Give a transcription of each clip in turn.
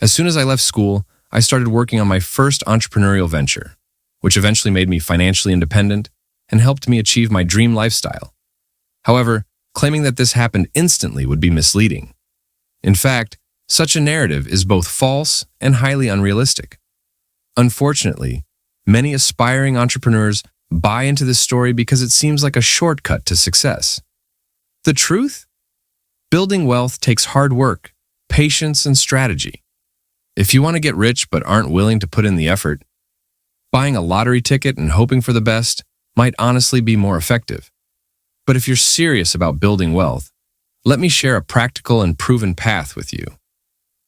As soon as I left school, I started working on my first entrepreneurial venture, which eventually made me financially independent and helped me achieve my dream lifestyle. However, claiming that this happened instantly would be misleading. In fact, such a narrative is both false and highly unrealistic. Unfortunately, many aspiring entrepreneurs buy into this story because it seems like a shortcut to success. The truth? Building wealth takes hard work, patience, and strategy. If you want to get rich but aren't willing to put in the effort, buying a lottery ticket and hoping for the best might honestly be more effective. But if you're serious about building wealth, let me share a practical and proven path with you.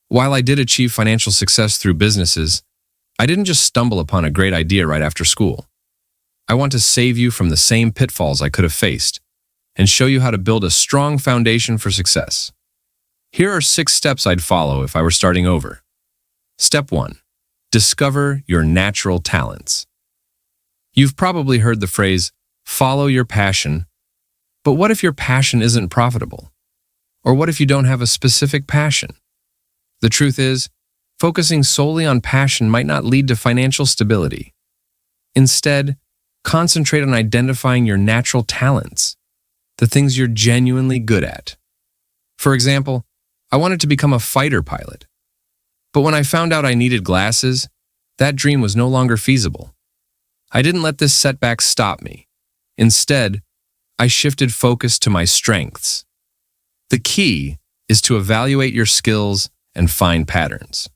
While I did achieve financial success through businesses, I didn't just stumble upon a great idea right after school. I want to save you from the same pitfalls I could have faced and show you how to build a strong foundation for success. Here are 6 steps I'd follow if I were starting over. Step 1. Discover your natural talents. You've probably heard the phrase, follow your passion, but what if your passion isn't profitable? Or what if you don't have a specific passion? The truth is, focusing solely on passion might not lead to financial stability. Instead, concentrate on identifying your natural talents, the things you're genuinely good at. For example, I wanted to become a fighter pilot. But when I found out I needed glasses, that dream was no longer feasible. I didn't let this setback stop me. Instead, I shifted focus to my strengths. The key is to evaluate your skills and find patterns.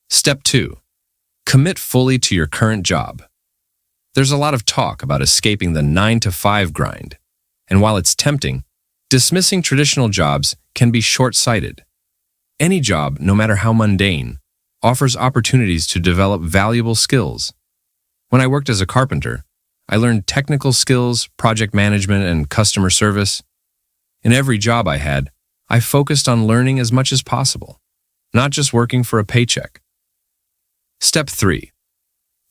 Step 2. Commit fully to your current job. There's a lot of talk about escaping the 9-to-5 grind, and while it's tempting, dismissing traditional jobs can be short-sighted. Any job, no matter how mundane, offers opportunities to develop valuable skills. When I worked as a carpenter, I learned technical skills, project management, and customer service. In every job I had, I focused on learning as much as possible, not just working for a paycheck. Step 3.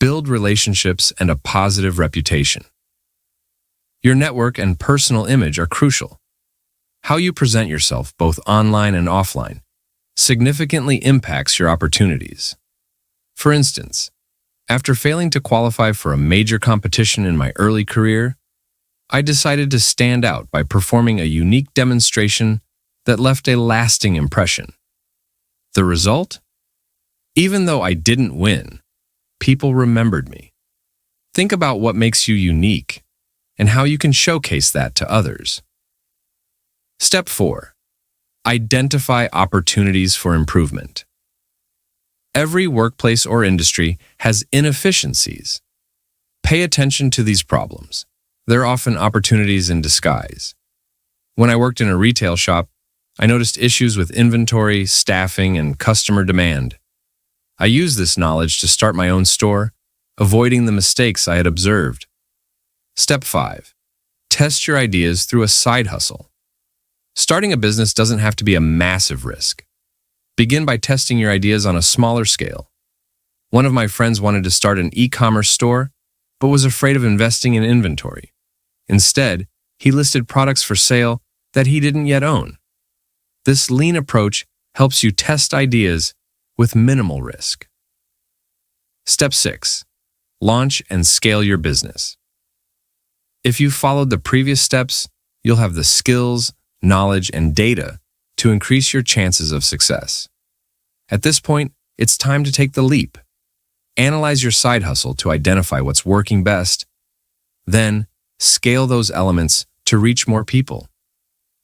Build relationships and a positive reputation. Your network and personal image are crucial. How you present yourself, both online and offline, significantly impacts your opportunities. For instance, after failing to qualify for a major competition in my early career, I decided to stand out by performing a unique demonstration that left a lasting impression. The result? Even though I didn't win, people remembered me. Think about what makes you unique and how you can showcase that to others. Step 4. Identify opportunities for improvement. Every workplace or industry has inefficiencies. Pay attention to these problems. They're often opportunities in disguise. When I worked in a retail shop, I noticed issues with inventory, staffing, and customer demand. I used this knowledge to start my own store, avoiding the mistakes I had observed. Step 5. Test your ideas through a side hustle. Starting a business doesn't have to be a massive risk. Begin by testing your ideas on a smaller scale. One of my friends wanted to start an e-commerce store, but was afraid of investing in inventory. Instead, he listed products for sale that he didn't yet own. This lean approach helps you test ideas with minimal risk. Step 6. Launch and scale your business. If you followed the previous steps, you'll have the skills, knowledge, and data to increase your chances of success. At this point, it's time to take the leap. Analyze your side hustle to identify what's working best. Then, scale those elements to reach more people.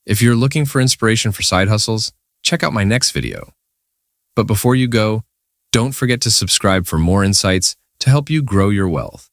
If you're looking for inspiration for side hustles, check out my next video. But before you go, don't forget to subscribe for more insights to help you grow your wealth.